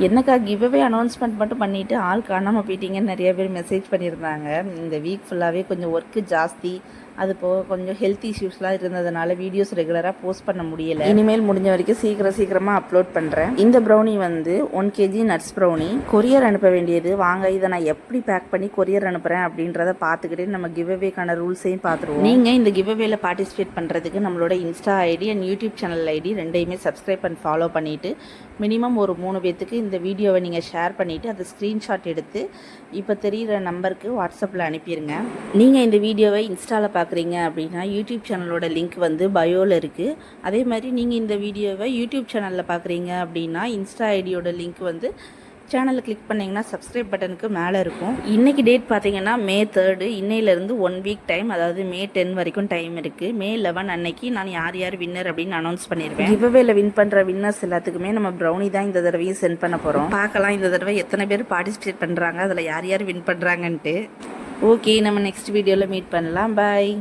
என்னக்கா giveaway announcement மட்டும் பண்ணிவிட்டு ஆள் காணாமல் போயிட்டீங்கன்னு நிறைய பேர் மெசேஜ் பண்ணியிருந்தாங்க. இந்த வீக் ஃபுல்லாகவே கொஞ்சம் ஒர்க்கு ஜாஸ்தி, அது போக கொஞ்சம் ஹெல்த் இஷ்யூஸ்லாம் இருந்ததுனால வீடியோஸ் ரெகுலராக போஸ்ட் பண்ண முடியலை. இனிமேல் முடிஞ்ச வரைக்கும் சீக்கிரமாக அப்லோட் பண்ணுறேன். இந்த ப்ரௌனி வந்து 1 kg நட்ஸ் ப்ரௌனி. கொரியர் அனுப்ப வேண்டியது. வாங்க இதை நான் எப்படி பேக் பண்ணி கொரியர் அனுப்புகிறேன் அப்படின்றத பார்த்துக்கிட்டே நம்ம கிவ்அவேக்கான ரூல்ஸையும் பார்த்துருவோம். நீங்கள் இந்த கிவ்அவேல பார்ட்டிசிபேட் பண்ணுறதுக்கு நம்மளோட Insta ID and YouTube channel ID ரெண்டையுமே சப்ஸ்கிரைப் அண்ட் ஃபாலோ பண்ணிவிட்டு மினிமம் ஒரு 3 பேத்துக்கு இந்த வீடியோவை நீங்கள் ஷேர் பண்ணிவிட்டு அதை ஸ்க்ரீன்ஷாட் எடுத்து இப்போ தெரிகிற நம்பருக்கு வாட்ஸ்அப்பில் அனுப்பிடுங்க. நீங்கள் இந்த வீடியோவை இன்ஸ்டாவில் பார்க்குறீங்க அப்படின்னா யூடியூப் சேனலோட லிங்க் வந்து பயோவில் இருக்குது. அதே மாதிரி நீங்கள் இந்த வீடியோவை யூடியூப் சேனலில் பார்க்குறீங்க அப்படின்னா இன்ஸ்டா ஐடியோட லிங்க் வந்து சேனலை கிளிக் பண்ணிங்கன்னா சப்ஸ்கிரைப் பட்டனுக்கு மேலே இருக்கும். இன்றைக்கி டேட் பார்த்தீங்கன்னா May 3. இன்னையிலேருந்து 1 வீக் டைம், அதாவது May 10 வரைக்கும் டைம் இருக்குது. May 11 அன்னைக்கு நான் யார் வின்னர் அப்படின்னு அனௌன்ஸ் பண்ணிடுவேன். கிவ்அவேல வின் பண்ணுற வின்னர்ஸ் எல்லாத்துக்குமே நம்ம ப்ரௌனி தான் இந்த தடவையும் சென்ட் பண்ண போகிறோம். பார்க்கலாம் இந்த தடவை எத்தனை பேர் பார்ட்டிசிபேட் பண்ணுறாங்க, அதில் யார் வின் பண்ணுறாங்கன்ட்டு. ஓகே, நம்ம நெக்ஸ்ட் வீடியோவில் மீட் பண்ணலாம். பாய்.